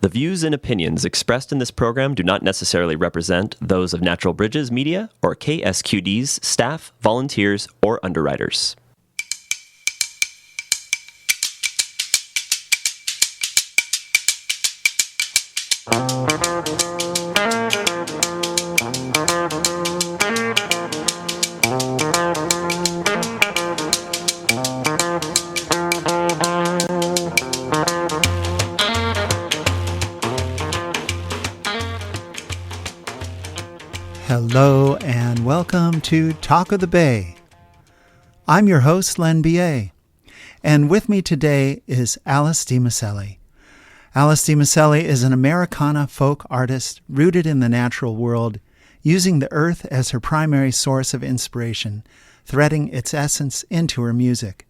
The views and opinions expressed in this program do not necessarily represent those of Natural Bridges Media or KSQD's staff, volunteers, or underwriters. Hello and welcome to Talk of the Bay. I'm your host, Len B.A., and with me today is Alice DiMicele. Alice DiMicele is an Americana folk artist rooted in the natural world, using the earth as her primary source of inspiration, threading its essence into her music.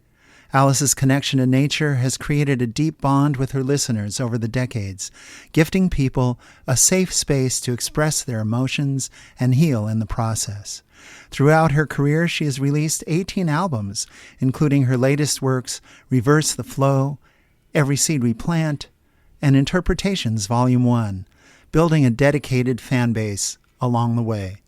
Alice's connection to nature has created a deep bond with her listeners over the decades, gifting people a safe space to express their emotions and heal in the process. Throughout her career, she has released 18 albums, including her latest works, Reverse the Flow, Every Seed We Plant, and Interpretations Volume 1, building a dedicated fan base along the way.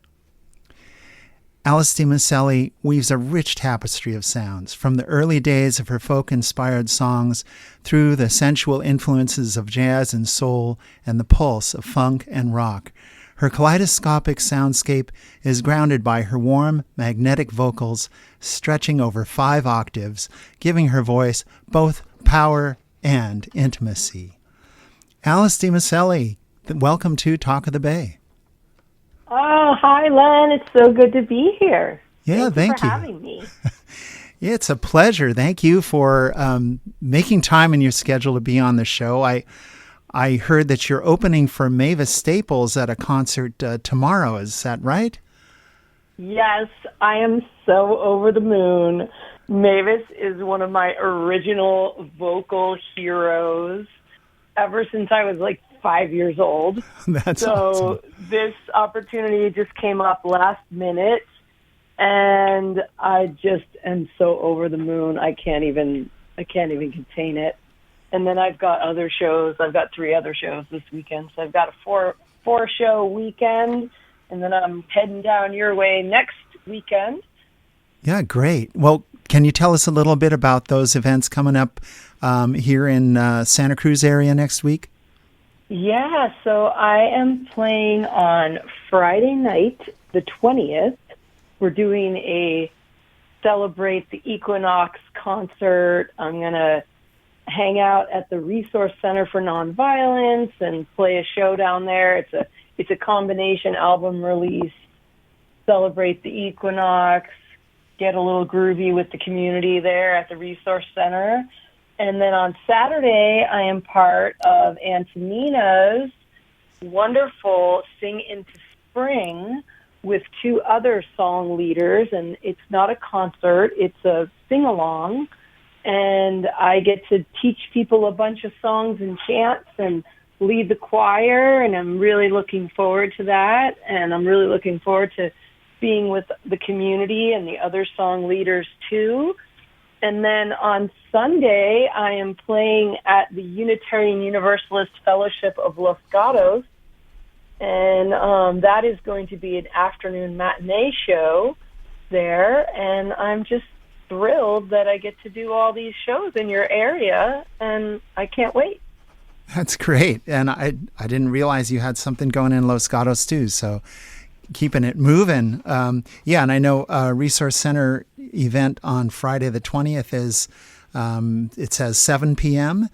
Alice DiMicele weaves a rich tapestry of sounds, from the early days of her folk-inspired songs through the sensual influences of jazz and soul and the pulse of funk and rock. Her kaleidoscopic soundscape is grounded by her warm, magnetic vocals stretching over 5 octaves, giving her voice both power and intimacy. Alice DiMicele, welcome to Talk of the Bay. Oh, hi, Len. It's so good to be here. Yeah, thank you for having me. Yeah, it's a pleasure. Thank you for making time in your schedule to be on the show. I heard that you're opening for Mavis Staples at a concert tomorrow. Is that right? Yes, I am so over the moon. Mavis is one of my original vocal heroes ever since I was like 5 years old. That's awesome. This opportunity just came up last minute, and I just am so over the moon. I can't even contain it. And then I've got other shows. I've got 3 other shows this weekend. So I've got a four show weekend, and then I'm heading down your way next weekend. Yeah, great. Well, can you tell us a little bit about those events coming up here in Santa Cruz area next week? Yeah, so I am playing on Friday night, the 20th. We're doing a Celebrate the Equinox concert. I'm going to hang out at the Resource Center for Nonviolence and play a show down there. It's a combination album release. Celebrate the Equinox, get a little groovy with the community there at the Resource Center. And then on Saturday, I am part of Antonina's wonderful Sing Into Spring with 2 other song leaders. And it's not a concert, it's a sing-along. And I get to teach people a bunch of songs and chants and lead the choir. And I'm really looking forward to that. And I'm really looking forward to being with the community and the other song leaders, too. And then on Sunday, I am playing at the Unitarian Universalist Fellowship of Los Gatos, and that is going to be an afternoon matinee show there, and I'm just thrilled that I get to do all these shows in your area, and I can't wait. That's great, and I didn't realize you had something going in Los Gatos too, so keeping it moving. Yeah, and I know Resource Center event on Friday the 20th is, it says 7 p.m.,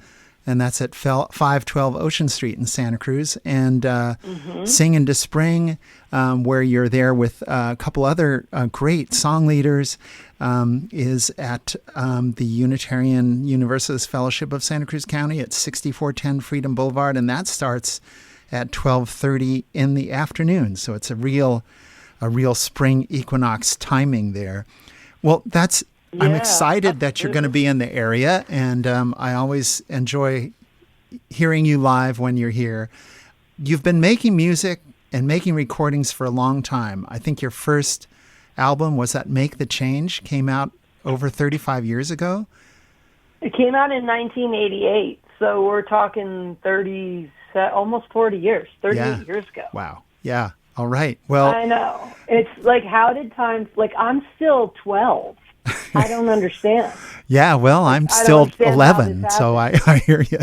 and that's at 512 Ocean Street in Santa Cruz. And Sing Into Spring, where you're there with a couple other great song leaders, is at the Unitarian Universalist Fellowship of Santa Cruz County at 6410 Freedom Boulevard, and that starts at 12:30 in the afternoon. So it's a real spring equinox timing there. Well, I'm excited that you're going to be in the area, and I always enjoy hearing you live when you're here. You've been making music and making recordings for a long time. I think your first album was that Make the Change, came out over 35 years ago. It came out in 1988. So we're talking 30, almost 40 years, 38 Yeah. years ago. Wow. Yeah. All right. Well, I know. It's like, how did times, like, I'm still 12. I don't understand. yeah, well, I'm I don't still understand how this 11, so happened. I hear you.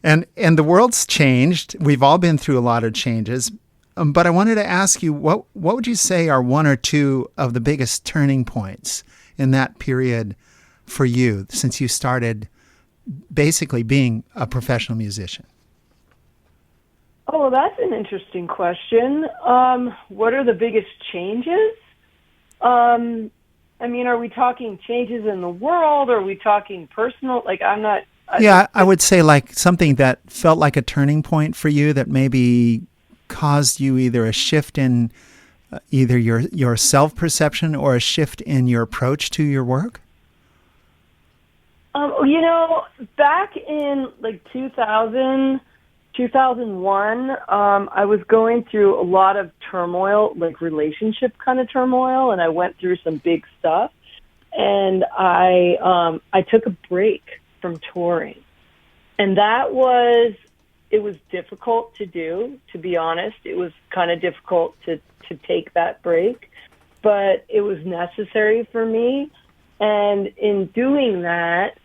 And the world's changed. We've all been through a lot of changes. But I wanted to ask you, what would you say are one or two of the biggest turning points in that period for you since you started basically being a professional musician? Oh, well, that's an interesting question. What are the biggest changes? I mean, are we talking changes in the world? Or are we talking personal? Like, I'm not. Yeah, I would say like something that felt like a turning point for you that maybe caused you either a shift in either your self-perception or a shift in your approach to your work? You know, back in like 2000, 2001, I was going through a lot of turmoil, like relationship kind of turmoil, and I went through some big stuff. And I took a break from touring, and it was difficult to do. To be honest, it was kind of difficult to take that break, but it was necessary for me. And in doing that,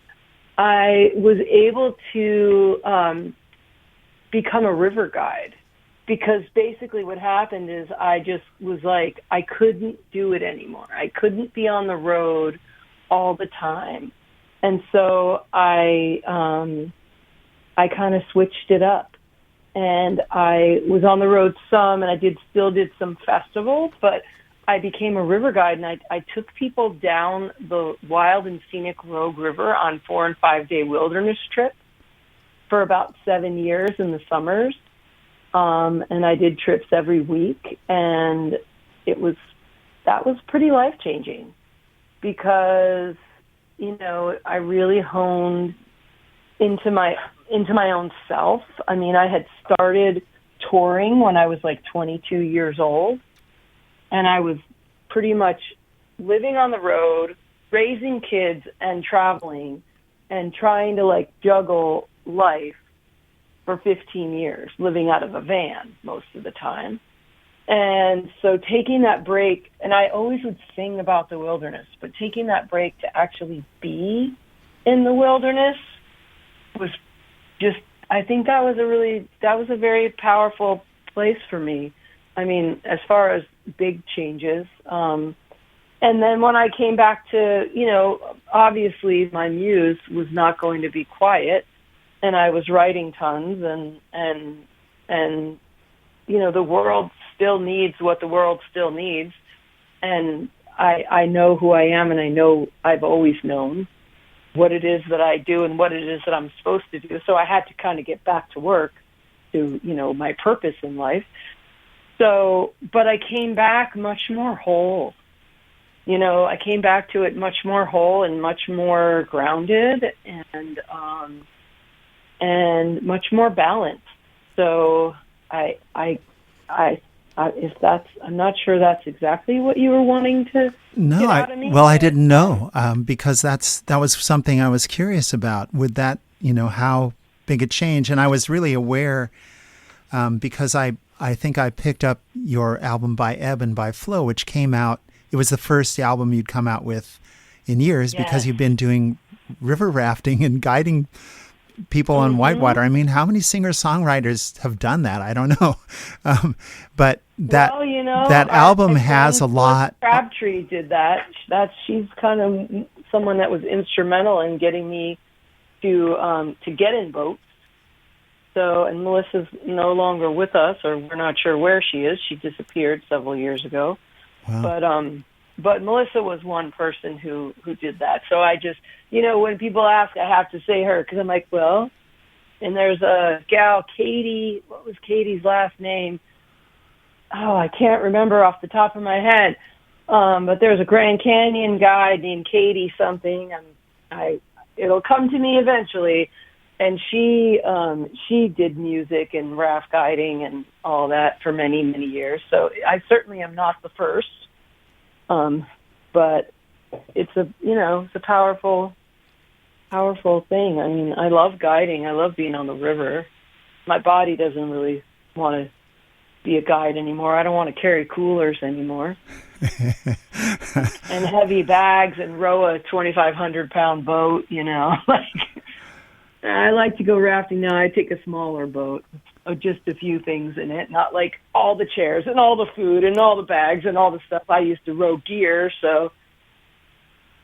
I was able to become a river guide, because basically what happened is I just was like, I couldn't do it anymore. I couldn't be on the road all the time. And so I kind of switched it up, and I was on the road some, and I still did some festivals, but I became a river guide, and I took people down the wild and scenic Rogue River on 4 and 5 day wilderness trips for about 7 years in the summers. And I did trips every week, and that was pretty life-changing, because, you know, I really honed into my own self. I mean, I had started touring when I was like 22 years old, and I was pretty much living on the road, raising kids and traveling and trying to like juggle life for 15 years, living out of a van most of the time. And so taking that break, and I always would sing about the wilderness, but taking that break to actually be in the wilderness was just, I think that was a very powerful place for me. I mean, as far as big changes. And then when I came back to, you know, obviously my muse was not going to be quiet, and I was writing tons, and you know, the world still needs what the world still needs. And I know who I am, and I know I've always known what it is that I do and what it is that I'm supposed to do. So I had to kind of get back to work, to, you know, my purpose in life. So, but I came back much more whole. You know, I came back to it much more whole and much more grounded, and much more balanced. So I'm not sure that's exactly what you were wanting to get out of me. Well, I didn't know, because that was something I was curious about. Would that, you know, how big a change? And I was really aware, because I think I picked up your album By Ebb and By Flow, which came out. It was the first album you'd come out with in years, Yes. because you've been doing river rafting and guiding people on whitewater. I mean, how many singer-songwriters have done that? I don't know. But that, well, you know, that album has a Phyllis lot. Crabtree did that. She's kind of someone that was instrumental in getting me to get in boats. So, and Melissa's no longer with us, or we're not sure where she is. She disappeared several years ago. Wow. But Melissa was one person who did that. So I just, you know, when people ask, I have to say her, because I'm like, well, and there's a gal, Katie, what was Katie's last name? Oh, I can't remember off the top of my head. But there's a Grand Canyon guy named Katie something, and it'll come to me eventually. And she did music and raft guiding and all that for many, many years. So I certainly am not the first. But it's a powerful thing. I mean, I love guiding. I love being on the river. My body doesn't really want to be a guide anymore. I don't want to carry coolers anymore. And heavy bags and row a 2,500-pound boat, like I like to go rafting now. I take a smaller boat, just a few things in it, not like all the chairs and all the food and all the bags and all the stuff. I used to row gear, so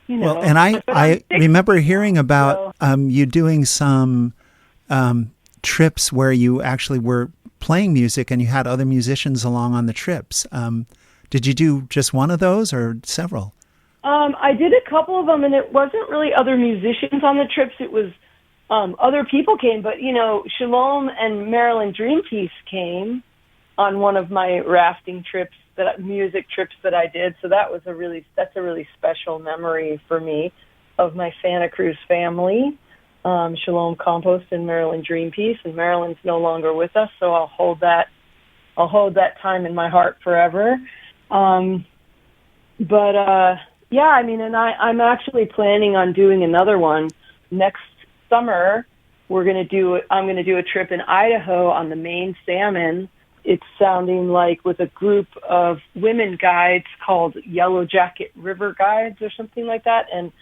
Well, and I remember hearing about you doing some trips where you actually were playing music and you had other musicians along on the trips. Did you do just one of those or several? I did a couple of them, and it wasn't really other musicians on the trips. It was other people came, but Shalom and Marilyn Dreampiece came on one of my rafting trips, music trips that I did. So that's a really special memory for me of my Santa Cruz family. Shalom Compost and Marilyn Dreampiece, and Marilyn's no longer with us, so I'll hold that time in my heart forever. Yeah, I mean, and I'm actually planning on doing another one next summer. I'm going to do a trip in Idaho on the Maine Salmon. It's sounding like with a group of women guides called Yellow Jacket River Guides or something like that, and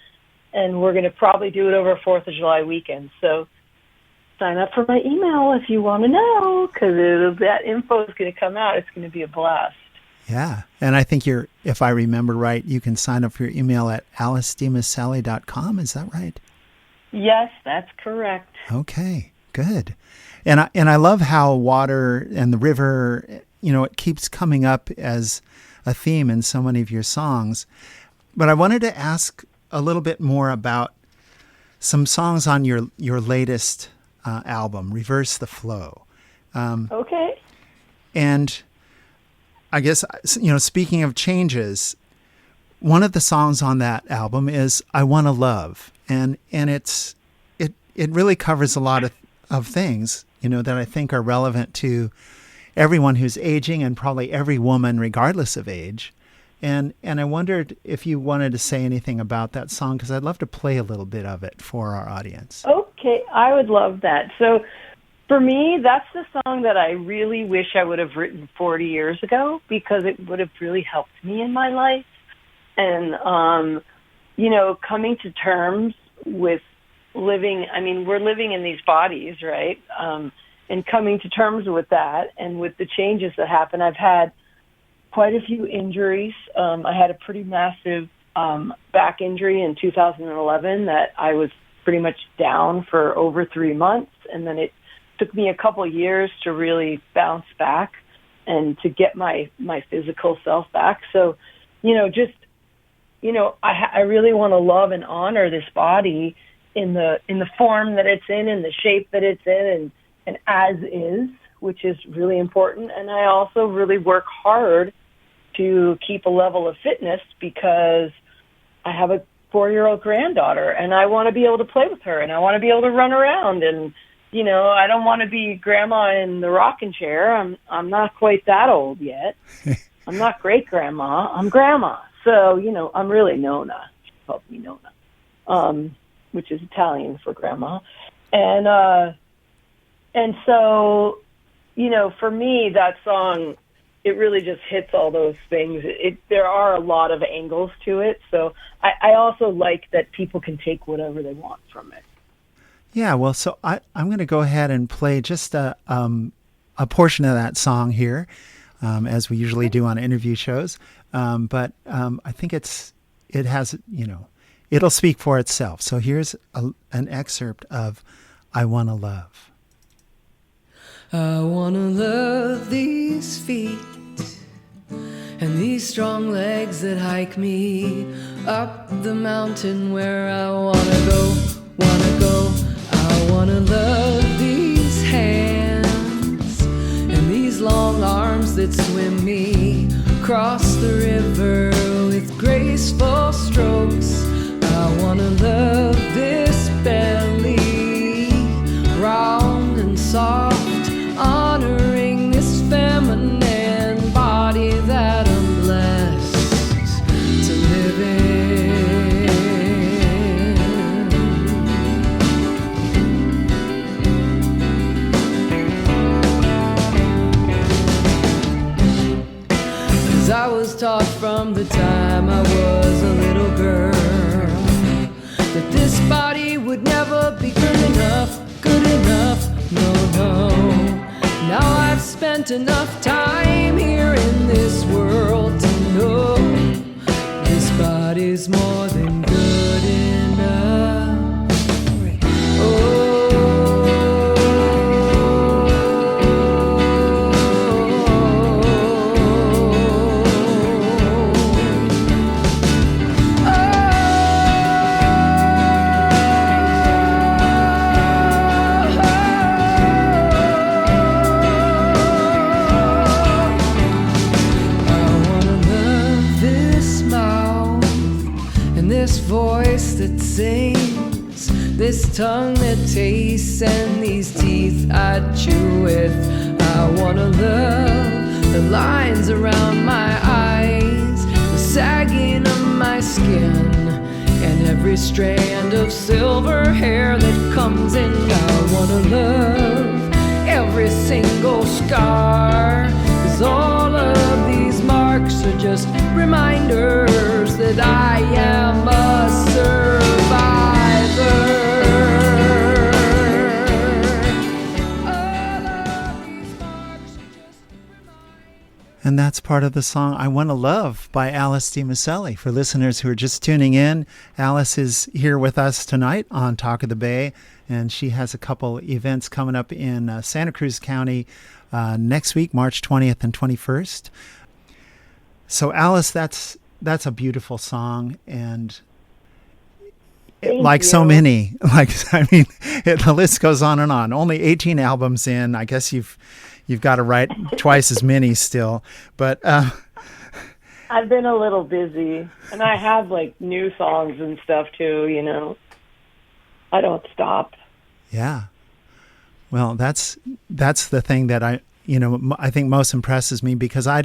we're going to probably do it over 4th of July weekend. So sign up for my email if you want to know, because that info is going to come out. It's going to be a blast. Yeah, and I think if I remember right, you can sign up for your email at alicedimicele.com. Is that right? Yes, that's correct. Okay, good. And I love how water and the river, it keeps coming up as a theme in so many of your songs. But I wanted to ask a little bit more about some songs on your latest album, Reverse the Flow. Okay. And I guess, speaking of changes, one of the songs on that album is I Wanna Love. And it really covers a lot of things, that I think are relevant to everyone who's aging and probably every woman regardless of age. And I wondered if you wanted to say anything about that song, because I'd love to play a little bit of it for our audience. Okay, I would love that. So for me, that's the song that I really wish I would have written 40 years ago, because it would have really helped me in my life. And, coming to terms with we're living in these bodies, right? And coming to terms with that and with the changes that happen. I've had quite a few injuries. I had a pretty massive back injury in 2011 that I was pretty much down for over 3 months, and then it took me a couple years to really bounce back and to get my physical self back. So, I really want to love and honor this body in the form that it's in the shape that it's in, and as is, which is really important. And I also really work hard to keep a level of fitness, because I have a 4-year-old granddaughter, and I want to be able to play with her, and I want to be able to run around, and I don't want to be grandma in the rocking chair. I'm not quite that old yet. I'm not great grandma. I'm grandma. So, I'm really Nona. She calls me Nona, which is Italian for grandma. And so, for me, that song, it really just hits all those things. There are a lot of angles to it. So I also like that people can take whatever they want from it. Yeah, well, so I'm going to go ahead and play just a portion of that song here, as we usually do on interview shows. But I think it has, it'll speak for itself. So here's an excerpt of I Wanna Love. I wanna love these feet and these strong legs that hike me up the mountain where I wanna go, wanna go. I wanna love these hands and these long arms that swim me across the river with graceful strokes. I wanna love this belly, round and soft, honoring this feminine body that I'm blessed to live in. spent enough time here in this world to know this body's more than good enough. This voice that sings, this tongue that tastes, and these teeth I chew with. I wanna love the lines around my eyes, the sagging of my skin, and every strand of silver hair that comes in. I wanna love every single scar, 'cause all of these marks are just reminders that I am a survivor. All of these marks are just reminders. And that's part of the song I Want to Love by Alice DiMicele. For listeners who are just tuning in, Alice is here with us tonight on Talk of the Bay, and she has a couple events coming up in Santa Cruz County next week, March 20th and 21st. So Alice, that's a beautiful song, and Thank so you. many, the list goes on and on. Only 18 albums in. I guess you've got to write twice as many still, but I've been a little busy, and I have like new songs and stuff too, you know. I don't stop. yeah. Well, that's the thing that I think most impresses me, because I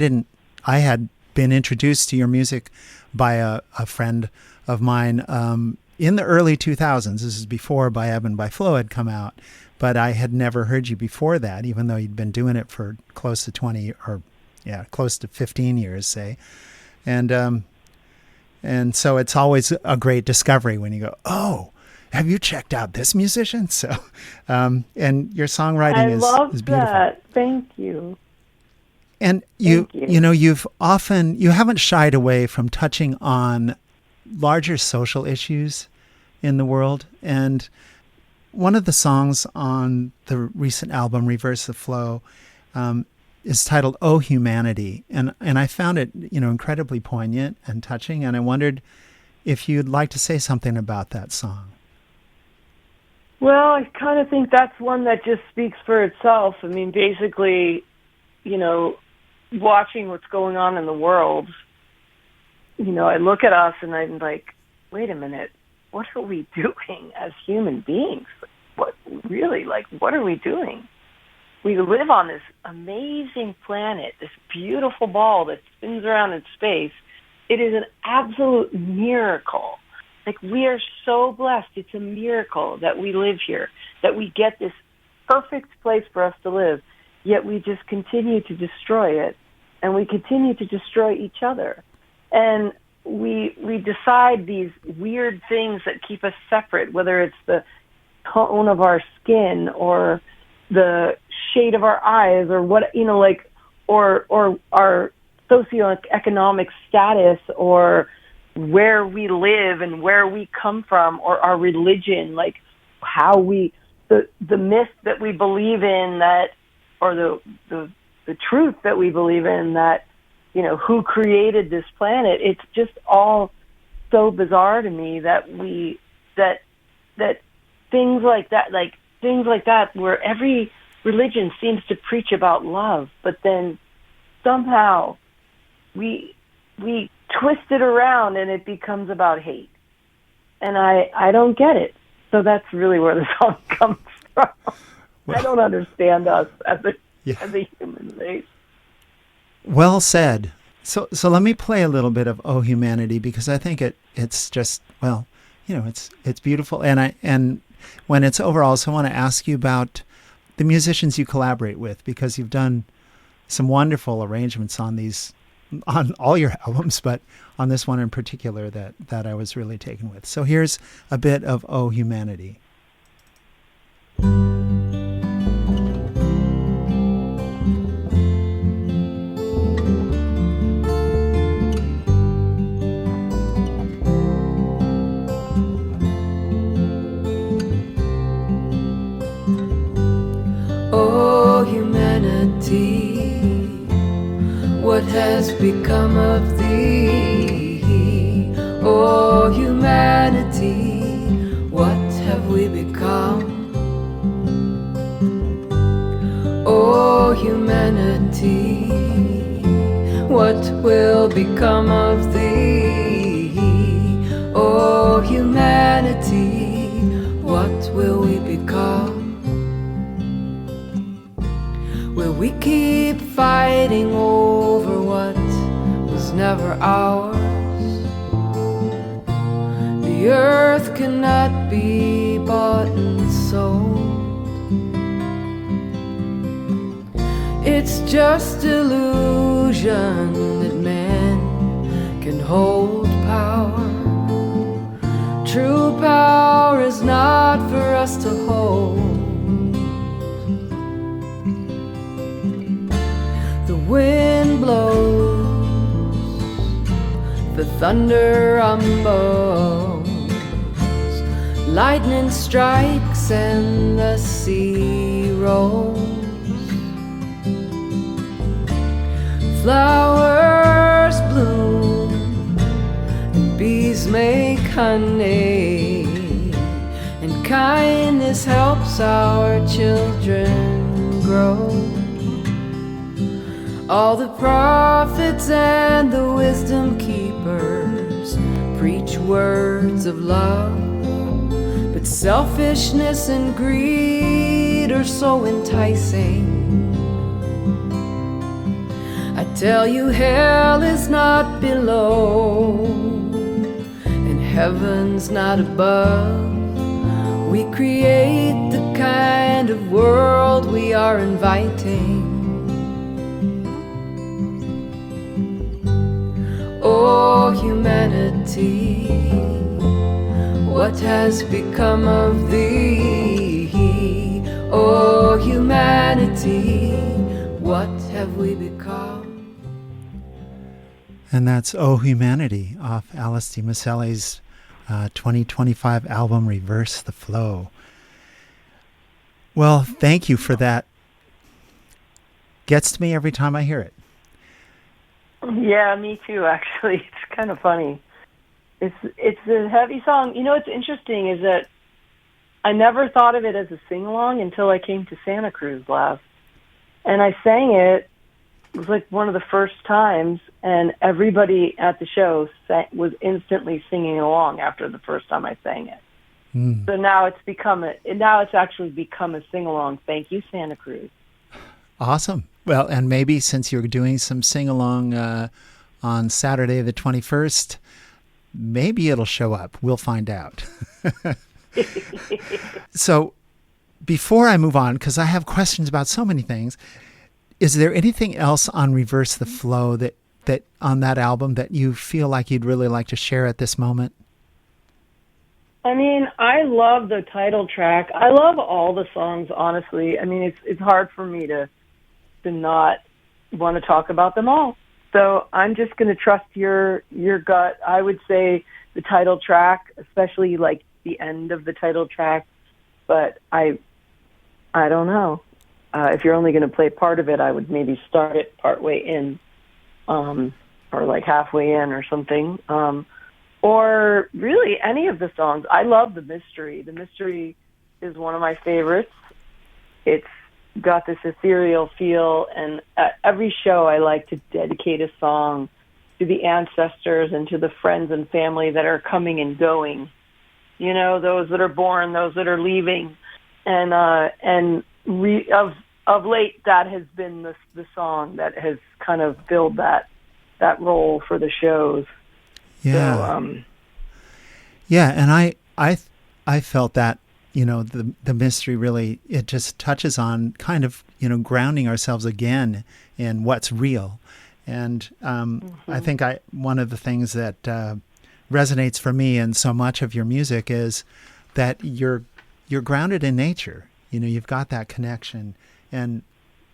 had been introduced to your music by a friend of mine in the early 2000s. This is before By Ebb and By Flow had come out, but I had never heard you before that, even though you'd been doing it for close to 20 or close to 15 years, say. And so it's always a great discovery when you go, oh, have you checked out this musician? So, and your songwriting I is love beautiful. that. Thank you. And Thank you. you haven't shied away from touching on larger social issues in the world. And one of the songs on the recent album, Reverse the Flow, is titled "Oh Humanity." And I found it, incredibly poignant and touching. And I wondered if you'd like to say something about that song. Well, I kind of think that's one that just speaks for itself. I mean, basically, watching what's going on in the world, I look at us and I'm like, wait a minute, what are we doing as human beings? What are we doing? We live on this amazing planet, this beautiful ball that spins around in space. It is an absolute miracle. Like, we are so blessed. It's a miracle that we live here, that we get this perfect place for us to live, yet we just continue to destroy it, and we continue to destroy each other. And we decide these weird things that keep us separate, whether it's the tone of our skin or the shade of our eyes or what, or our socioeconomic status or where we live and where we come from, or our religion, like how the myth that we believe in, that, or the truth that we believe in, that, who created this planet. It's just all so bizarre to me that things like that, where every religion seems to preach about love, but then somehow we twist it around and it becomes about hate. And I don't get it. So that's really where the song comes from. Well, I don't understand us as a human race. Well said. So let me play a little bit of "Oh Humanity," because I think it's just, it's beautiful. And when it's over, I also want to ask you about the musicians you collaborate with, because you've done some wonderful arrangements on all your albums, but on this one in particular that I was really taken with. So here's a bit of "Oh Humanity." humanity? What has become of thee? Oh, humanity, what have we become? Oh, humanity, what will become of thee? Oh, humanity, what will we become? Will we keep fighting over what was never ours? The earth cannot be bought and sold. It's just illusion that man can hold power. True power is not for us to hold. The wind blows, the thunder rumbles, lightning strikes and the sea rolls. Flowers bloom and bees make honey, and kindness helps our children grow. All the prophets and the wisdom keepers preach words of love, but selfishness and greed are so enticing. I tell you, hell is not below, and heaven's not above. We create the kind of world we are inviting. Oh, humanity, what has become of thee? Oh, humanity, what have we become? And that's Oh Humanity off Alice DiMicele's 2025 album, Reverse the Flow. Well, thank you for that. Gets to me every time I hear it. Yeah, me too, actually. It's kind of funny. It's a heavy song. You know, what's interesting is that I never thought of it as a sing-along until I came to Santa Cruz last. And I sang it. It was like one of the first times, and everybody at the show was instantly singing along after the first time I sang it. Mm. So now it's actually become a sing-along. Thank you, Santa Cruz. Awesome. Well, and maybe since you're doing some sing-along on Saturday the 21st, maybe it'll show up. We'll find out. So before I move on, because I have questions about so many things, is there anything else on Reverse the Flow that on that album that you feel like you'd really like to share at this moment? I mean, I love the title track. I love all the songs, honestly. I mean, it's hard for me to not want to talk about them all. So I'm just going to trust your gut. I would say the title track, especially like the end of the title track, but I don't know. If you're only going to play part of it, I would maybe start it partway in, or like halfway in or something. Or really any of the songs. I love The Mystery. The Mystery is one of my favorites. It's got this ethereal feel, and at every show I like to dedicate a song to the ancestors and to the friends and family that are coming and going. You know, those that are born, those that are leaving. Of late, that has been the song that has kind of filled that role for the shows. Yeah. So, yeah, and I felt that, you know, the mystery really, it just touches on kind of, you know, grounding ourselves again in what's real. And I think one of the things that resonates for me in so much of your music is that you're grounded in nature. You know, you've got that connection, and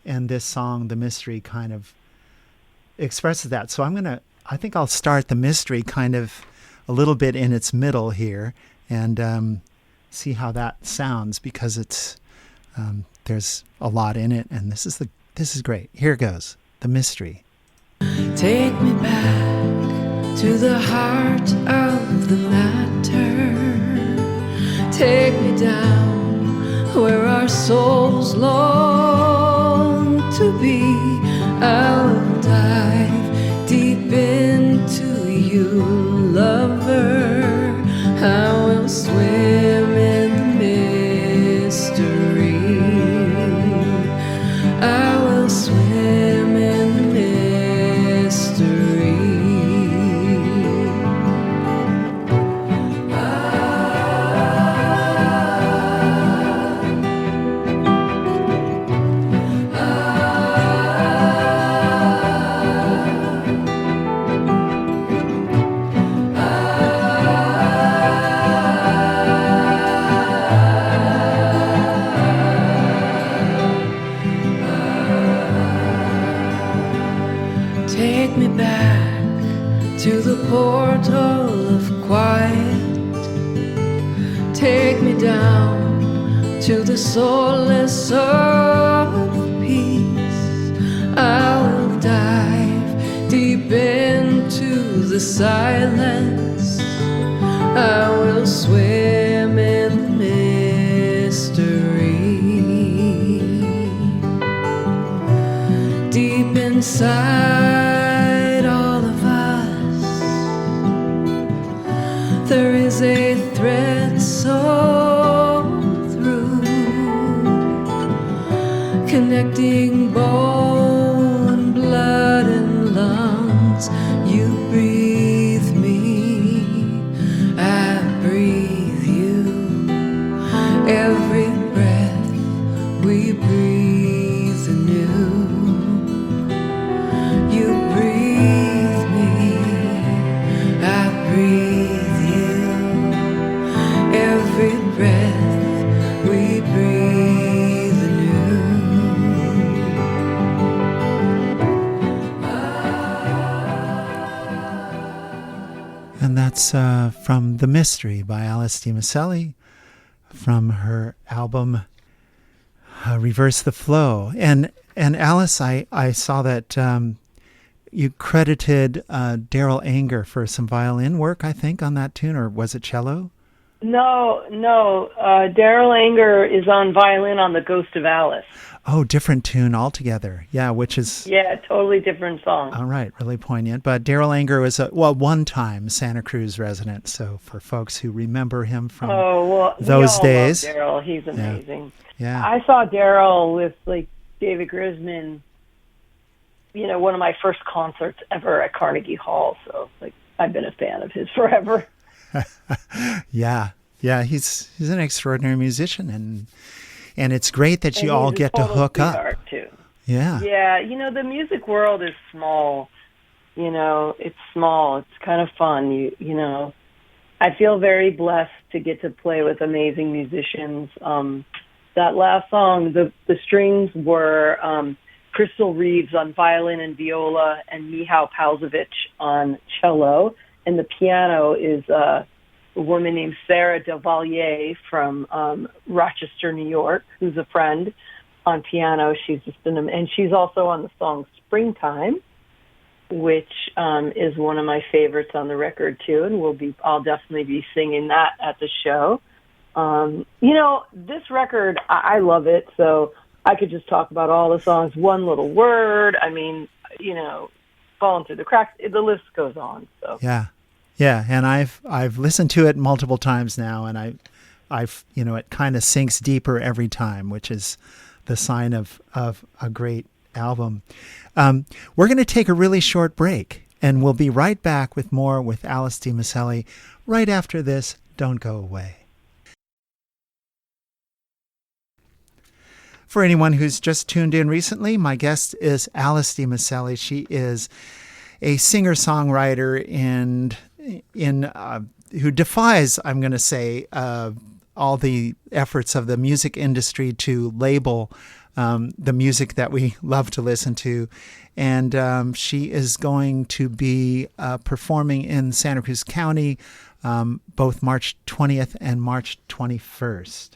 this song, The Mystery, kind of expresses that. So I think I'll start The Mystery kind of a little bit in its middle here, and see how that sounds, because it's there's a lot in it, and this is This is great. Here it goes. The Mystery. Take me back to the heart of the matter. Take me down where our souls long to be. I'll dive deep into you, lover. I will swim in the mystery. I will swim in the mystery. Take me back to the portal of quiet. Take me down to the solace of peace. I will dive deep into the silence. I will swim in the mystery. Deep inside all of us, there is a thread so through, connecting bone, blood, and lungs. You breathe me, I breathe you. Every breath we breathe anew. You breathe me, I breathe you. Every breath we breathe anew. And that's from The Mystery by Alice DiMicele from her album Reverse the Flow. And Alice, I saw that you credited Daryl Anger for some violin work, I think, on that tune, or was it cello? No. Daryl Anger is on violin on The Ghost of Alice. Oh, different tune altogether. Yeah, which is... Yeah, totally different song. All right, really poignant. But Daryl Anger was a one-time Santa Cruz resident. So for folks who remember him from those days, Daryl, he's amazing. Yeah. I saw Daryl with David Grisman. One of my first concerts ever at Carnegie Hall. So I've been a fan of his forever. Yeah, he's an extraordinary musician, and it's great that you all get to hook up. Too. Yeah. Yeah, the music world is small. It's small. It's kind of fun. I feel very blessed to get to play with amazing musicians. That last song, the strings were Crystal Reeves on violin and viola, and Mihał Pałzowicz on cello, and the piano is a woman named Sarah Delvalier from Rochester, New York, who's a friend on piano. She's and she's also on the song Springtime, which is one of my favorites on the record too, and I'll definitely be singing that at the show. This record, I love it, so I could just talk about all the songs. One Little Word, Falling Through the Cracks, the list goes on. So Yeah, and I've listened to it multiple times now, and I've it kind of sinks deeper every time, which is the sign of a great album. We're going to take a really short break, and we'll be right back with more with Alice DiMicele right after this. Don't go away. For anyone who's just tuned in recently, my guest is Alice DiMicele. She is a singer-songwriter who defies, I'm going to say, all the efforts of the music industry to label the music that we love to listen to. And she is going to be performing in Santa Cruz County both March 20th and March 21st.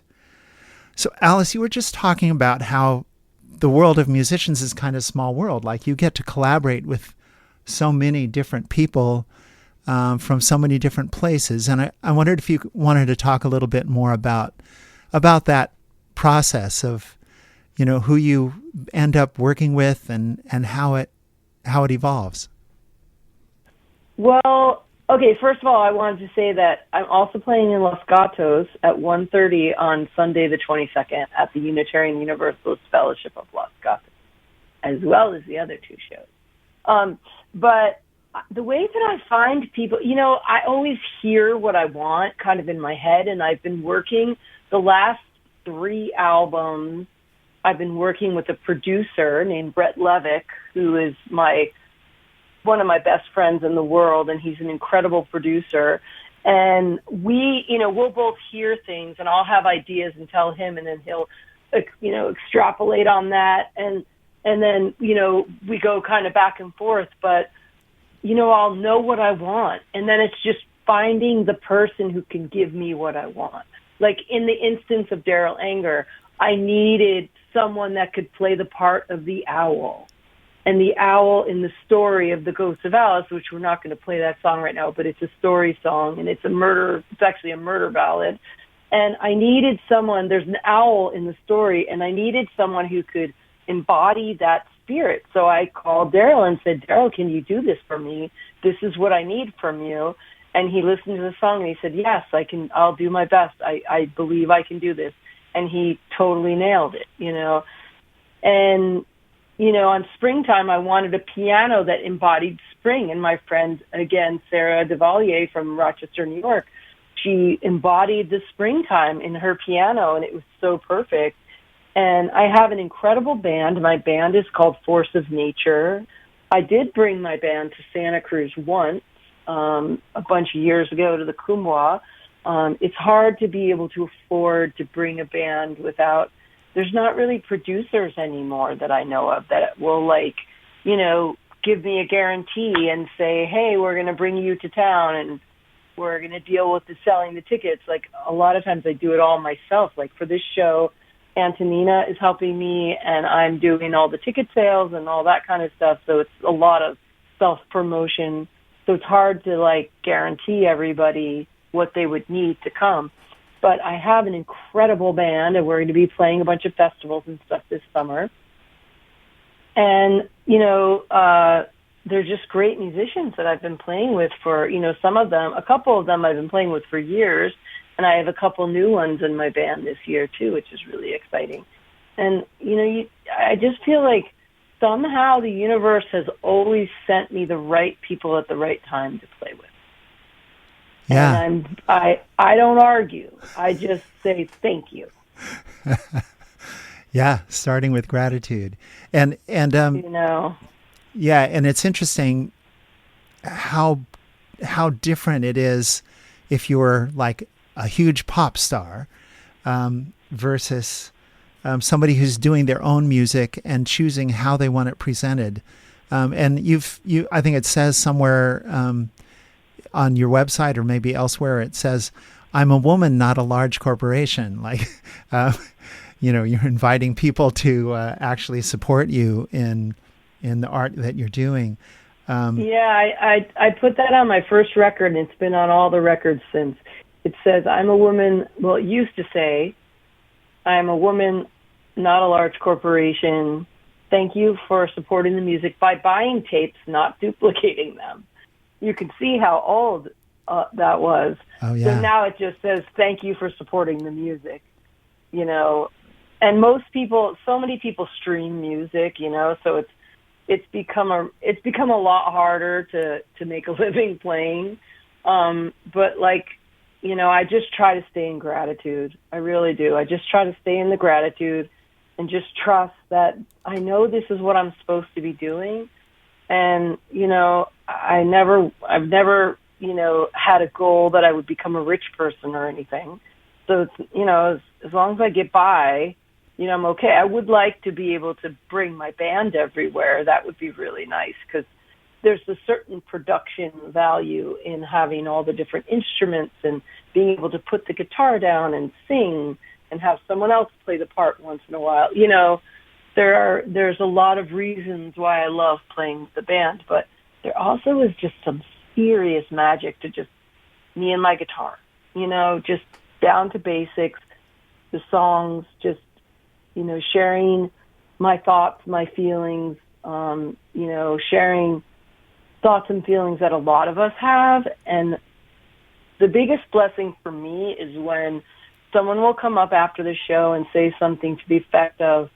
So, Alice, you were just talking about how the world of musicians is kind of a small world. Like, you get to collaborate with so many different people from so many different places. And I wondered if you wanted to talk a little bit more about that process of, who you end up working with and how it evolves. Well, okay, first of all, I wanted to say that I'm also playing in Los Gatos at 1:30 on Sunday the 22nd at the Unitarian Universalist Fellowship of Los Gatos, as well as the other two shows. But the way that I find people, I always hear what I want kind of in my head, and I've been working the last 3 albums. I've been working with a producer named Brett Levick, who is one of my best friends in the world, and he's an incredible producer. And we'll both hear things, and I'll have ideas and tell him, and then he'll, extrapolate on that, and then we go kind of back and forth. But I'll know what I want, and then it's just finding the person who can give me what I want. Like in the instance of Daryl Anger, I needed someone that could play the part of the owl. And the owl in the story of The Ghost of Alice, which we're not going to play that song right now, but it's a story song, and it's actually a murder ballad. And I needed someone, there's an owl in the story, and I needed someone who could embody that spirit. So I called Daryl and said, Daryl, can you do this for me? This is what I need from you. And he listened to the song and he said, yes, I'll do my best. I believe I can do this. And he totally nailed it, And, on Springtime, I wanted a piano that embodied spring. And my friend, again, Sarah Devalier from Rochester, New York, she embodied the springtime in her piano, and it was so perfect. And I have an incredible band. My band is called Force of Nature. I did bring my band to Santa Cruz once, a bunch of years ago, to the Kumwa. It's hard to be able to afford to bring a band without, there's not really producers anymore that I know of that will give me a guarantee and say, hey, we're going to bring you to town and we're going to deal with selling the tickets. Like a lot of times I do it all myself. Like for this show, Antonina is helping me and I'm doing all the ticket sales and all that kind of stuff. So it's a lot of self-promotion. So it's hard to guarantee everybody what they would need to come. But I have an incredible band, and we're going to be playing a bunch of festivals and stuff this summer. And, they're just great musicians that I've been playing with for, a couple of them I've been playing with for years, and I have a couple new ones in my band this year, too, which is really exciting. And, I just feel like somehow the universe has always sent me the right people at the right time to play with. Yeah. And I don't argue. I just say thank you. Yeah, starting with gratitude. And yeah, and it's interesting how different it is if you're like a huge pop star versus somebody who's doing their own music and choosing how they want it presented. And I think it says somewhere on your website or maybe elsewhere, it says, I'm a woman, not a large corporation. Like, you're inviting people to actually support you in the art that you're doing. I put that on my first record, and it's been on all the records since. It says, I'm a woman, well, it used to say, I'm a woman, not a large corporation. Thank you for supporting the music by buying tapes, not duplicating them. You can see how old that was. Oh, yeah. So now it just says, thank you for supporting the music, And so many people stream music, so it's become a lot harder to make a living playing. But I just try to stay in gratitude. I really do. I just try to stay in the gratitude and just trust that I know this is what I'm supposed to be doing. And, I've never, had a goal that I would become a rich person or anything. So it's, as long as I get by, I'm okay. I would like to be able to bring my band everywhere. That would be really nice because there's a certain production value in having all the different instruments and being able to put the guitar down and sing and have someone else play the part once in a while. there's a lot of reasons why I love playing the band, but there also is just some serious magic to just me and my guitar, just down to basics, the songs, just, sharing my thoughts, my feelings, sharing thoughts and feelings that a lot of us have. And the biggest blessing for me is when someone will come up after the show and say something to the effect of,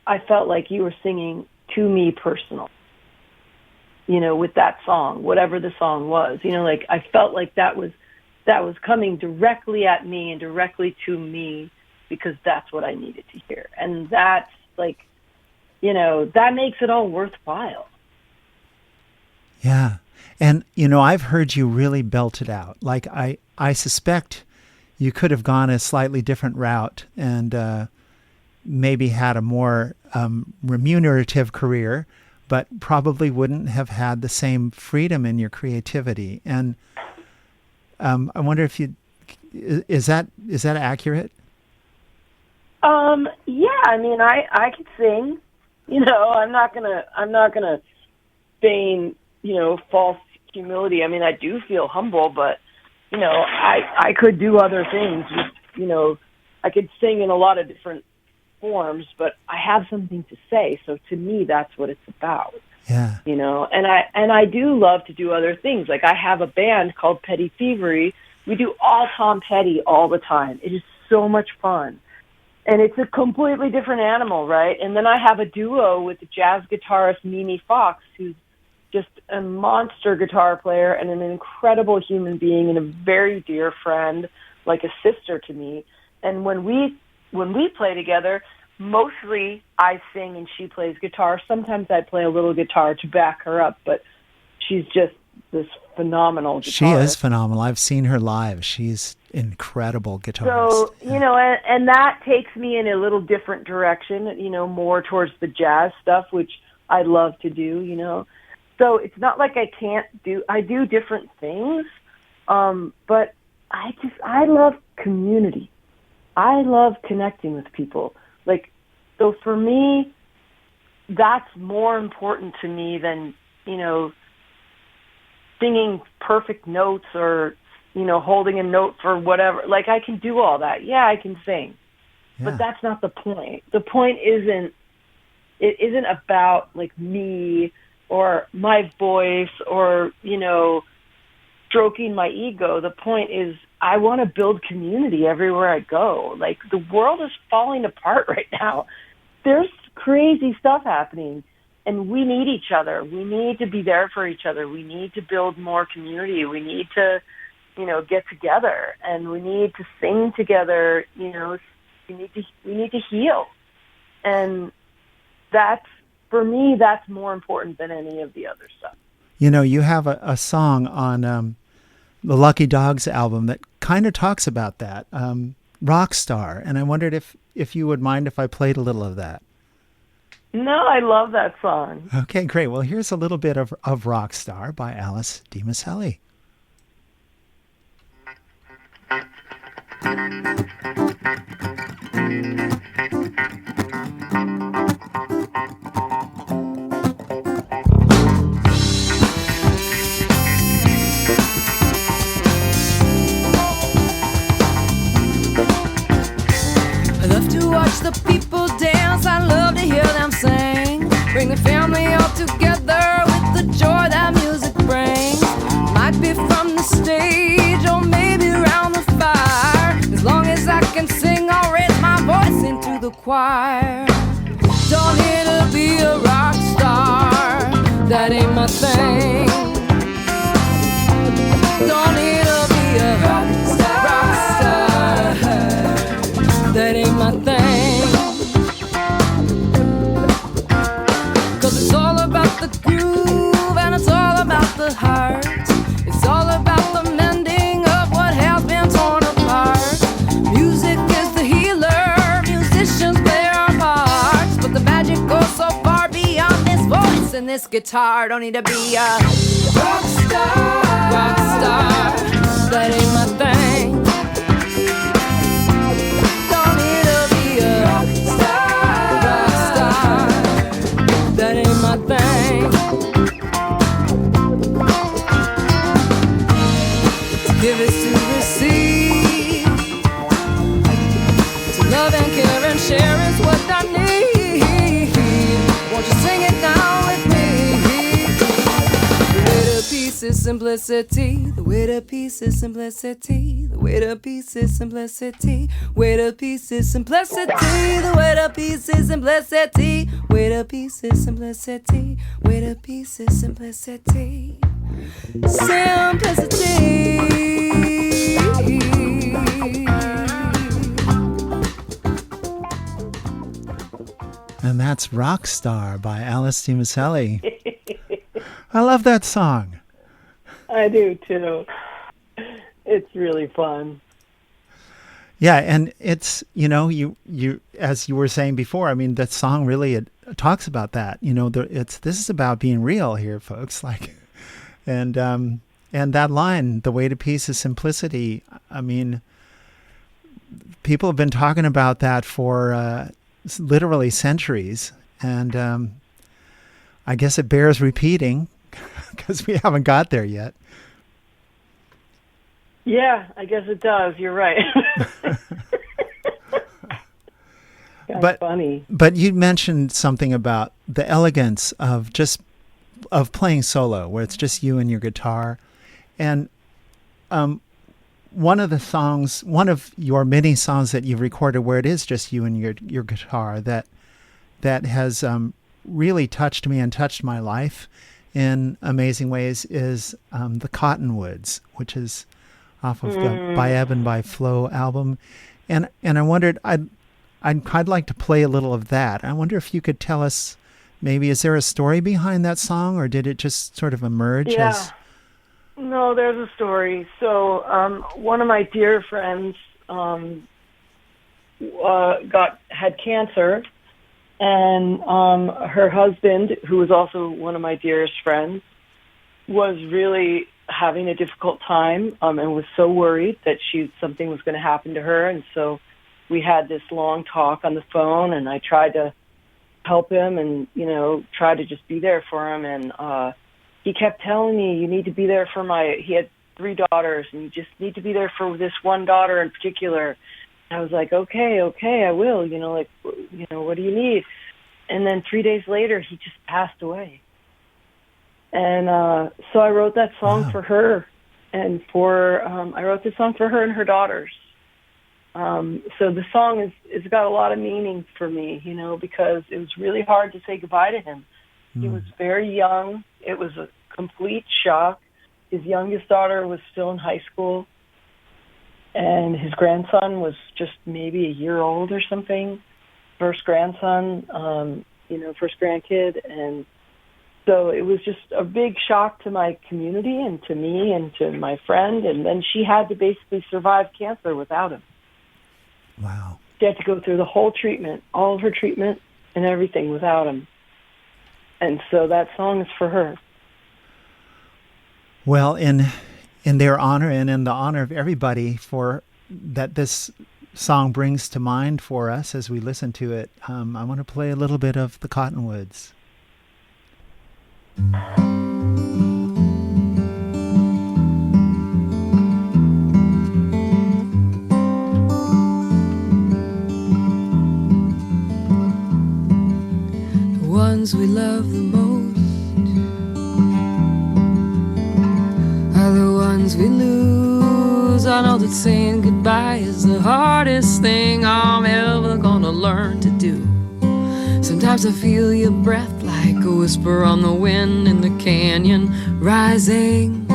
I felt like you were singing to me personal, with that song, whatever the song was, like I felt like that was coming directly at me and directly to me because that's what I needed to hear. And that's like, that makes it all worthwhile. Yeah. And, I've heard you really belt it out. Like, I suspect you could have gone a slightly different route and maybe had a more remunerative career, but probably wouldn't have had the same freedom in your creativity. And I wonder if is that accurate? Yeah, I mean, I could sing, I'm not gonna feign, false humility. I mean, I do feel humble, but, I could do other things. I could sing in a lot of different forms, but I have something to say. So to me, that's what it's about. Yeah. And I do love to do other things. Like I have a band called Petty Thievery. We do all Tom Petty all the time. It is so much fun. And it's a completely different animal, right? And then I have a duo with the jazz guitarist Mimi Fox, who's just a monster guitar player and an incredible human being and a very dear friend, like a sister to me. And when we play together, mostly I sing and she plays guitar. Sometimes I play a little guitar to back her up, but she's just this phenomenal guitarist. She is phenomenal. I've seen her live. She's incredible guitarist. So, and that takes me in a little different direction, more towards the jazz stuff, which I love to do, So it's not like I do different things, but I love community. I love connecting with people. So for me, that's more important to me than, singing perfect notes or, holding a note for whatever. Like, I can do all that. Yeah, I can sing. Yeah. But that's not the point. The point isn't about, like, me or my voice or, stroking my ego. The point is I want to build community everywhere I go. Like, the world is falling apart right now. There's crazy stuff happening, and we need each other. We need to be there for each other. We need to build more community. We need to, get together, and we need to sing together. We need to heal. And for me, that's more important than any of the other stuff. You have a song on the Lucky Dogs album that kind of talks about that, Rockstar. And I wondered if you would mind if I played a little of that. No, I love that song. Okay, great. Well, here's a little bit of Rockstar by Alice DiMicele. The people dance, I love to hear them sing. Bring the family all together with the joy that music brings. Might be from the stage or maybe around the fire. As long as I can sing, I'll raise my voice into the choir. Don't need to be a rock star, that ain't my thing. Don't need to be a rock star, that ain't my thing. The heart. It's all about the mending of what has been torn apart. Music is the healer, musicians play our parts, but the magic goes so far beyond this voice and this guitar. Don't need to be a rock star, that ain't my thing. Don't need to simplicity. The way to peace is simplicity. The way to peace is simplicity. Way to peace is simplicity. The way to peace is simplicity. Way to peace is simplicity. Way to peace is simplicity. Simplicity. And that's Rockstar by Alice DiMicele. I love that song. I do too. It's really fun. Yeah, and it's, you as you were saying before, I mean, that song really it talks about that. This is about being real here, folks. And that line, the way to peace is simplicity. I mean, people have been talking about that for literally centuries, and I guess it bears repeating because we haven't got there yet. Yeah, I guess it does. You're right. Funny. But you mentioned something about the elegance of playing solo, where it's just you and your guitar, and one of your many songs that you've recorded where it is just you and your guitar that has really touched me and touched my life in amazing ways is the Cottonwoods, which is off of the By Ebb and by Flow album, and I wondered I'd like to play a little of that. I wonder if you could tell us, maybe, is there a story behind that song, or did it just sort of emerge? Yeah. No, there's a story. So one of my dear friends had cancer, and her husband, who was also one of my dearest friends, was really having a difficult time and was so worried that something was going to happen to her. And so we had this long talk on the phone, and I tried to help him and, try to just be there for him. And he kept telling me, you need to be there for he had 3 daughters, and you just need to be there for this one daughter in particular. And I was like, okay, I will, what do you need? And then 3 days later, he just passed away. And so I wrote that song for her, and I wrote this song for her and her daughters. So the song it's got a lot of meaning for me, because it was really hard to say goodbye to him. He was very young. It was a complete shock. His youngest daughter was still in high school, and his grandson was just maybe a year old or something. First grandson, first grandkid. And so it was just a big shock to my community and to me and to my friend. And then she had to basically survive cancer without him. Wow. She had to go through the whole treatment, all of her treatment and everything without him. And so that song is for her. Well, in their honor and in the honor of everybody for that this song brings to mind for us as we listen to it, I want to play a little bit of the Cottonwoods. The ones we love the most are the ones we lose. I know that saying goodbye is the hardest thing I'm ever gonna learn to do. Sometimes I feel your breath like a whisper on the wind in the canyon rising.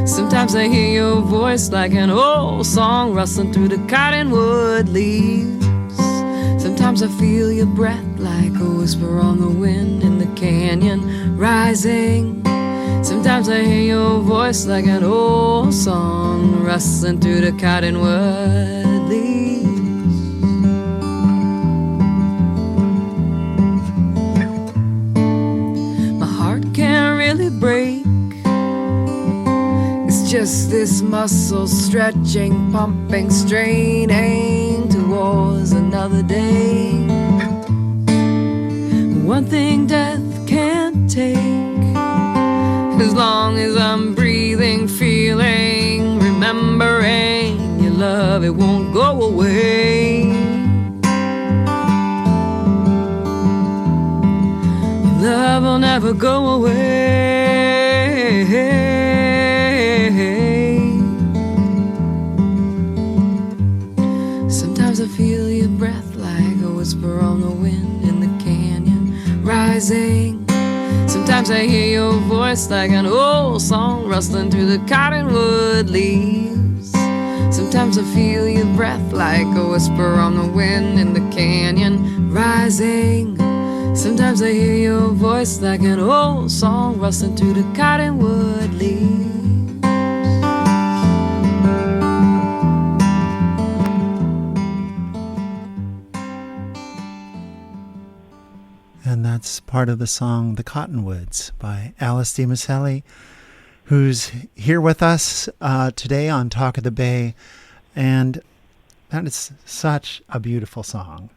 Sometimes I hear your voice like an old song rustling through the cottonwood leaves. Sometimes I feel your breath like a whisper on the wind in the canyon rising. Sometimes I hear your voice like an old song rustling through the cottonwood leaves. My heart can't really break. It's just this muscle stretching, pumping, straining towards another day. One thing death can't take. As long as I'm breathing, feeling, remembering your love, it won't go away. Your love will never go away. Sometimes I feel your breath like a whisper on the wind in the canyon rising. Sometimes I hear your voice like an old song rustling through the cottonwood leaves. Sometimes I feel your breath like a whisper on the wind in the canyon rising. Sometimes I hear your voice like an old song rustling through the cottonwood leaves. And that's part of the song The Cottonwoods by Alice DiMicele, who's here with us today on Talk of the Bay. And that is such a beautiful song.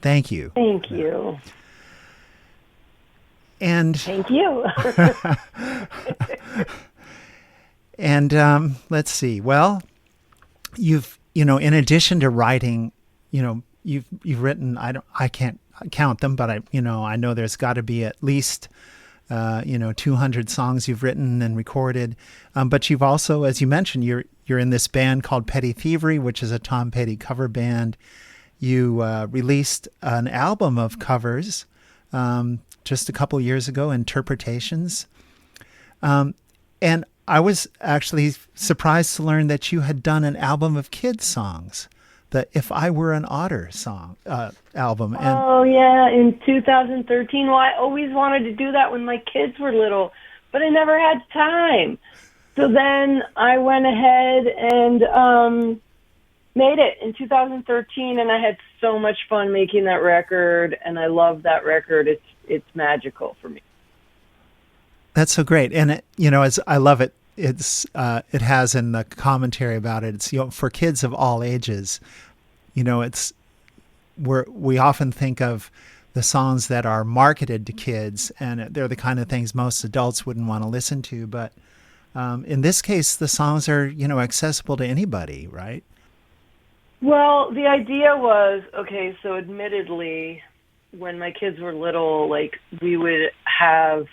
Thank you. Thank you. And Thank you. and let's see. Well, you've, in addition to writing, you've written, I can't count them, but I know there's got to be at least 200 songs you've written and recorded. But you've also, as you mentioned, you're in this band called Petty Thievery, which is a Tom Petty cover band. You released an album of covers just a couple years ago, Interpretations. And I was actually surprised to learn that you had done an album of kids' songs, the If I Were an Otter song album. And Oh, yeah, in 2013. Well, I always wanted to do that when my kids were little, but I never had time. So then I went ahead and made it in 2013, and I had so much fun making that record, and I love that record. It's magical for me. That's so great. And as I love it, it has in the commentary about it, it's for kids of all ages. We often think of the songs that are marketed to kids, and they're the kind of things most adults wouldn't want to listen to. But in this case, the songs are accessible to anybody, right? Well, the idea was, okay, so admittedly, when my kids were little, like we would have,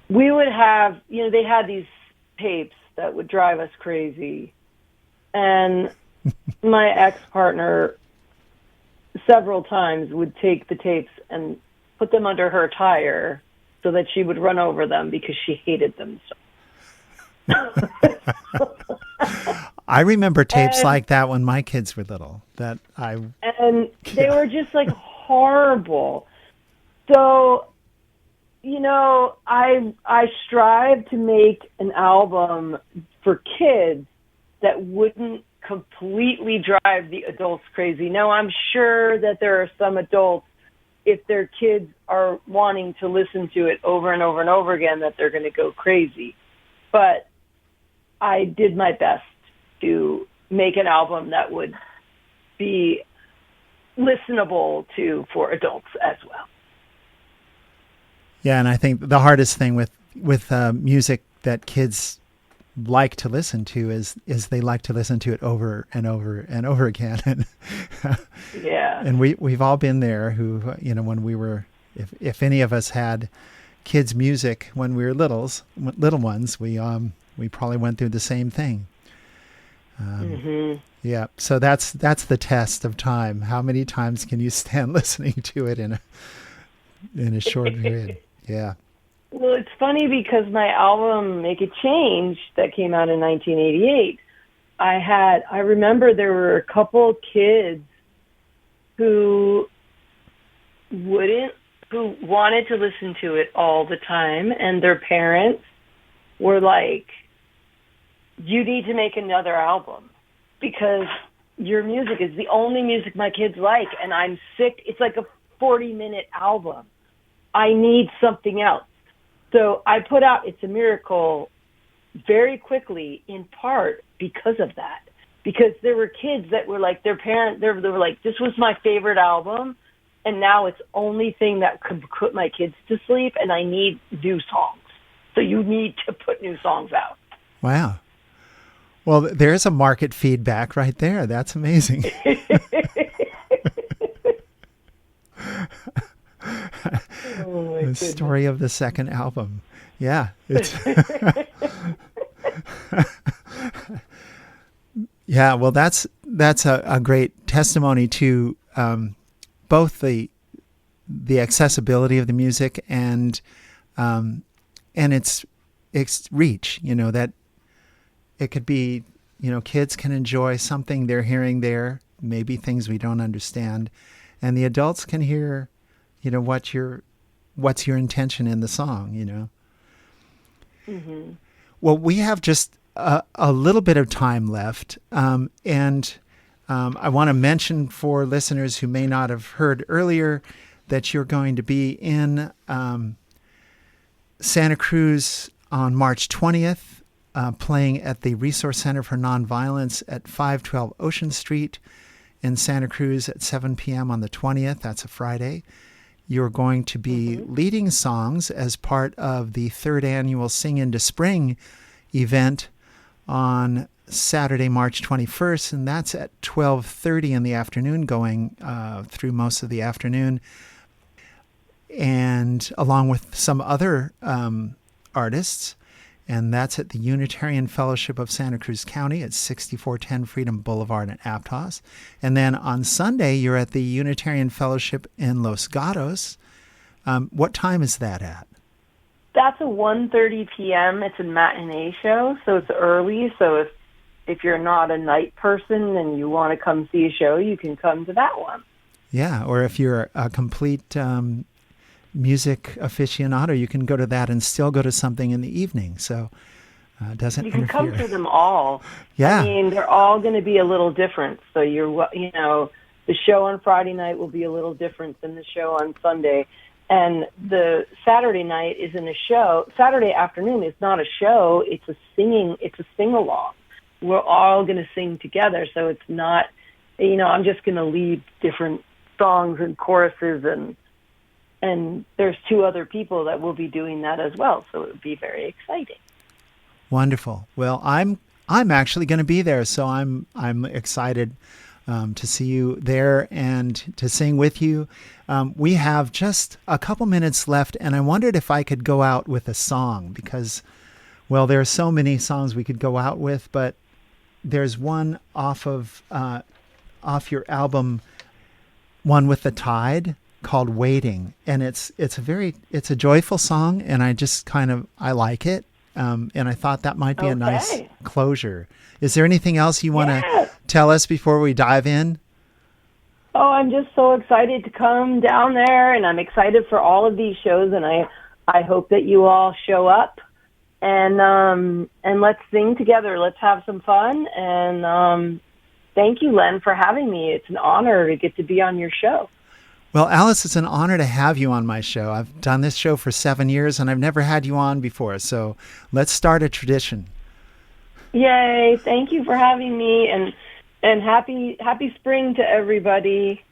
they had these tapes that would drive us crazy. And my ex-partner several times would take the tapes and put them under her tire so that she would run over them because she hated them so. I remember tapes like that when my kids were little. And they were just like horrible. So, I strive to make an album for kids that wouldn't completely drive the adults crazy. Now, I'm sure that there are some adults, if their kids are wanting to listen to it over and over and over again, that they're going to go crazy. But I did my best to make an album that would be listenable to for adults as well. Yeah, and I think the hardest thing with music that kids like to listen to is they like to listen to it over and over and over again. And yeah, and we've all been there. Who when we were, if any of us had kids' music when we were little ones, we probably went through the same thing. Yeah, so that's the test of time. How many times can you stand listening to it in a short period? Yeah. Well, it's funny because my album Make a Change that came out in 1988, I remember there were a couple kids who wanted to listen to it all the time, and their parents were like, you need to make another album because your music is the only music my kids like, and I'm sick. It's like a 40-minute album. I need something else. So I put out It's a Miracle very quickly, in part because of that. Because there were kids that were like, their parents, they were like, this was my favorite album, and now it's the only thing that could put my kids to sleep, and I need new songs. So you need to put new songs out. Wow. Well, there's a market feedback right there. That's amazing. The story of the second album. Yeah. It's yeah, well that's that's a great testimony to both the accessibility of the music and its reach. That it could be, kids can enjoy something they're hearing there, maybe things we don't understand, and the adults can hear, what's your intention in the song. Mm-hmm. Well, we have just a little bit of time left, and I want to mention for listeners who may not have heard earlier that you're going to be in Santa Cruz on March 20th, playing at the Resource Center for Nonviolence at 512 Ocean Street in Santa Cruz at 7 p.m. on the 20th. That's a Friday. You're going to be leading songs as part of the 3rd annual Sing into Spring event on Saturday, March 21st, and that's at 12:30 in the afternoon, going through most of the afternoon, and along with some other artists, and that's at the Unitarian Fellowship of Santa Cruz County at 6410 Freedom Boulevard in Aptos. And then on Sunday, you're at the Unitarian Fellowship in Los Gatos. What time is that at? That's a 1:30 p.m. It's a matinee show, so it's early. So if you're not a night person and you want to come see a show, you can come to that one. Yeah, or if you're a complete music aficionado, you can go to that and still go to something in the evening. So it doesn't interfere. You can come to them all. Yeah. I mean, they're all going to be a little different. So the show on Friday night will be a little different than the show on Sunday. And the Saturday night isn't a show. Saturday afternoon is not a show. It's a sing-along. We're all going to sing together. So it's not, I'm just going to lead different songs and choruses, and there's 2 other people that will be doing that as well. So it would be very exciting. Wonderful. Well, I'm actually going to be there, so I'm excited to see you there and to sing with you. We have just a couple minutes left, and I wondered if I could go out with a song because, well, there are so many songs we could go out with, but there's one off your album, One with the Tide, called Waiting, and it's a joyful song, and I like it, and I thought that might be a nice closure. Is there anything else you want to tell us before we dive in? Oh, I'm just so excited to come down there, and I'm excited for all of these shows, and I hope that you all show up, and let's sing together. Let's have some fun, and thank you, Len, for having me. It's an honor to get to be on your show. Well, Alice, it's an honor to have you on my show. I've done this show for 7 years, and I've never had you on before, so let's start a tradition. Yay! Thank you for having me, and happy spring to everybody.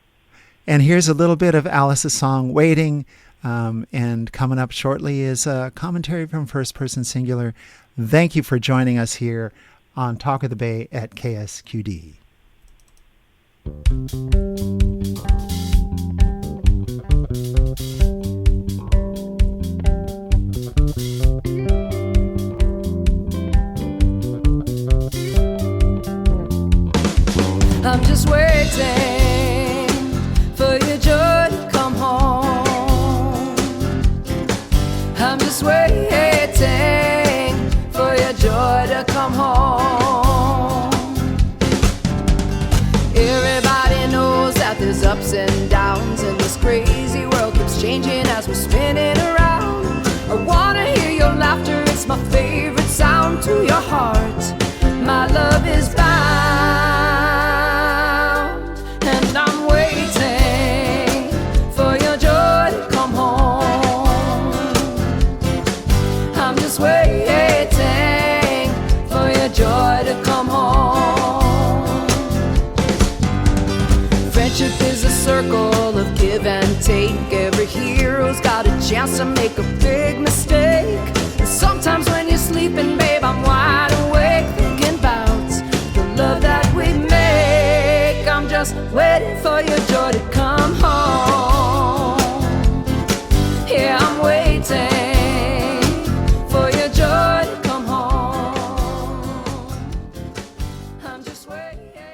And here's a little bit of Alice's song, Waiting, and coming up shortly is a commentary from First Person Singular. Thank you for joining us here on Talk of the Bay at KSQD. I'm just waiting for your joy to come home. I'm just waiting for your joy to come home. Everybody knows that there's ups and downs, and this crazy world keeps changing as we're spinning around. I wanna hear your laughter, it's my favorite sound. To your heart, my love is bound. Joy to come home. Friendship is a circle of give and take. Every hero's got a chance to make a big mistake. And sometimes when you're sleeping, babe, I'm wide awake thinking about the love that we make. I'm just waiting for your